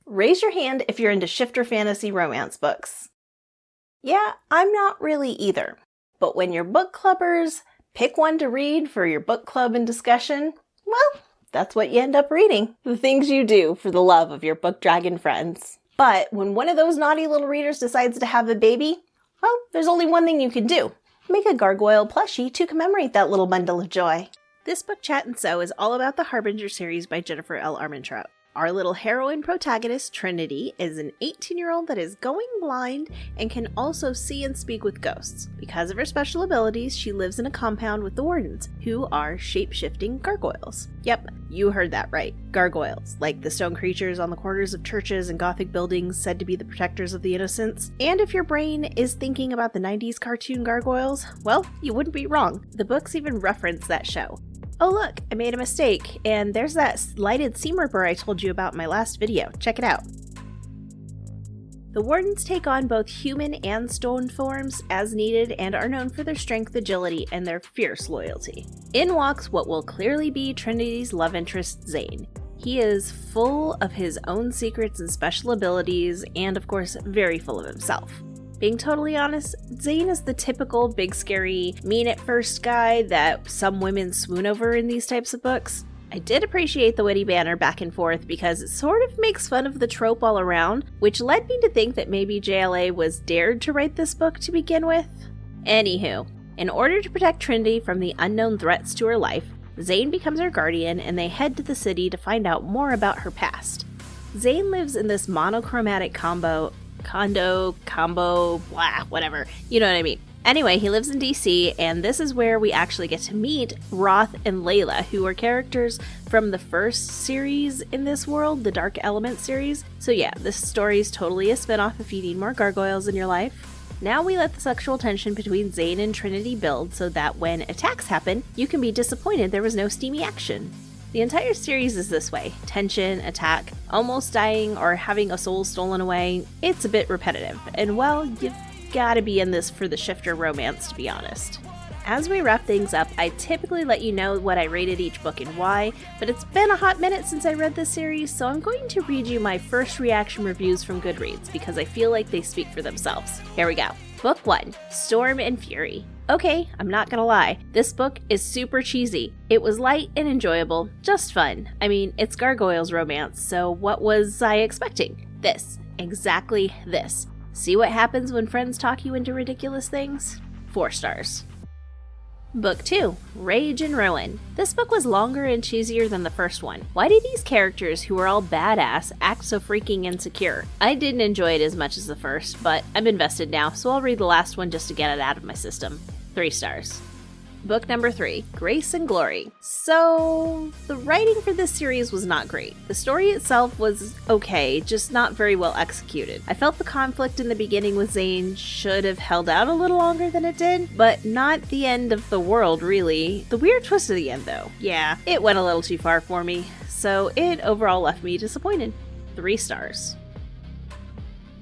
Raise your hand if you're into shifter fantasy romance books. Yeah, I'm not really either. But when your book clubbers pick one to read for your book club and discussion, well, that's what you end up reading. The things you do for the love of your book dragon friends. But when one of those naughty little readers decides to have a baby, well, there's only one thing you can do. Make a gargoyle plushie to commemorate that little bundle of joy. This book chat and sew is all about the Harbinger series by Jennifer L. Armentrout. Our little heroine protagonist, Trinity, is an 18-year-old that is going blind and can also see and speak with ghosts. Because of her special abilities, she lives in a compound with the wardens, who are shape-shifting gargoyles. Yep, you heard that right. Gargoyles, like the stone creatures on the corners of churches and Gothic buildings said to be the protectors of the innocents. And if your brain is thinking about the 90s cartoon gargoyles, well, you wouldn't be wrong. The books even reference that show. Oh look, I made a mistake, and there's that lighted seam ripper I told you about in my last video. Check it out. The wardens take on both human and stone forms as needed and are known for their strength, agility, and their fierce loyalty. In walks what will clearly be Trinity's love interest, Zane. He is full of his own secrets and special abilities, and of course, very full of himself. Being totally honest, Zane is the typical big scary, mean at first guy that some women swoon over in these types of books. I did appreciate the witty banter back and forth because it sort of makes fun of the trope all around, which led me to think that maybe JLA was dared to write this book to begin with. Anywho, in order to protect Trinity from the unknown threats to her life, Zane becomes her guardian and they head to the city to find out more about her past. Zane lives in this monochromatic condo, blah, whatever. You know what I mean. Anyway, he lives in DC, and this is where we actually get to meet Roth and Layla, who are characters from the first series in this world, the Dark Element series. So yeah, this story is totally a spinoff if you need more gargoyles in your life. Now we let the sexual tension between Zane and Trinity build so that when attacks happen, you can be disappointed there was no steamy action. The entire series is this way. Tension, attack, almost dying, or having a soul stolen away. It's a bit repetitive, and well, you've gotta be in this for the shifter romance, to be honest. As we wrap things up, I typically let you know what I rated each book and why, but it's been a hot minute since I read this series, so I'm going to read you my first reaction reviews from Goodreads, because I feel like they speak for themselves. Here we go. Book 1, Storm and Fury. Okay, I'm not gonna lie, this book is super cheesy. It was light and enjoyable, just fun. I mean, it's gargoyles romance, so what was I expecting? This. Exactly this. See what happens when friends talk you into ridiculous things? 4 stars. Book 2, Rage and Ruin. This book was longer and cheesier than the first one. Why do these characters, who are all badass, act so freaking insecure? I didn't enjoy it as much as the first, but I'm invested now, so I'll read the last one just to get it out of my system. 3 stars. Book number 3, Grace and Glory. So, the writing for this series was not great. The story itself was okay, just not very well executed. I felt the conflict in the beginning with Zane should have held out a little longer than it did, but not the end of the world, really. The weird twist at the end, though. Yeah, it went a little too far for me, so it overall left me disappointed. 3 stars.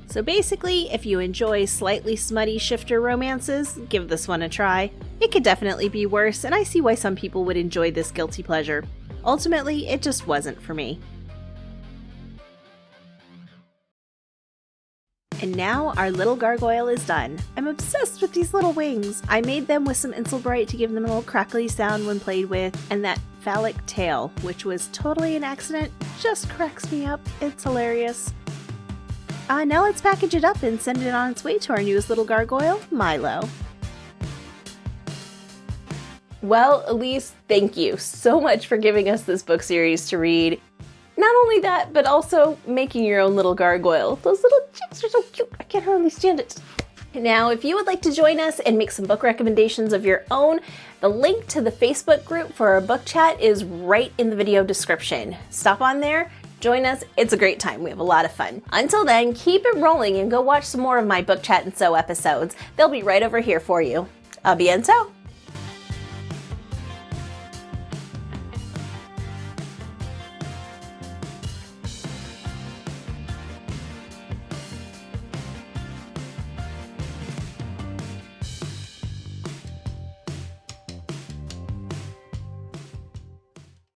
So basically, if you enjoy slightly smutty shifter romances, give this one a try. It could definitely be worse, and I see why some people would enjoy this guilty pleasure. Ultimately, it just wasn't for me. And now our little gargoyle is done. I'm obsessed with these little wings. I made them with some Insulbright to give them a little crackly sound when played with, and that phallic tail, which was totally an accident, just cracks me up. It's hilarious. Now let's package it up and send it on its way to our newest little gargoyle, Milo. Well, Elise, thank you so much for giving us this book series to read. Not only that, but also making your own little gargoyle. Those little chicks are so cute, I can't hardly stand it. Now, if you would like to join us and make some book recommendations of your own, the link to the Facebook group for our book chat is right in the video description. Stop on there. Join us, it's a great time, we have a lot of fun. Until then, keep it rolling and go watch some more of my Book Chat and Sew episodes. They'll be right over here for you. A bientôt!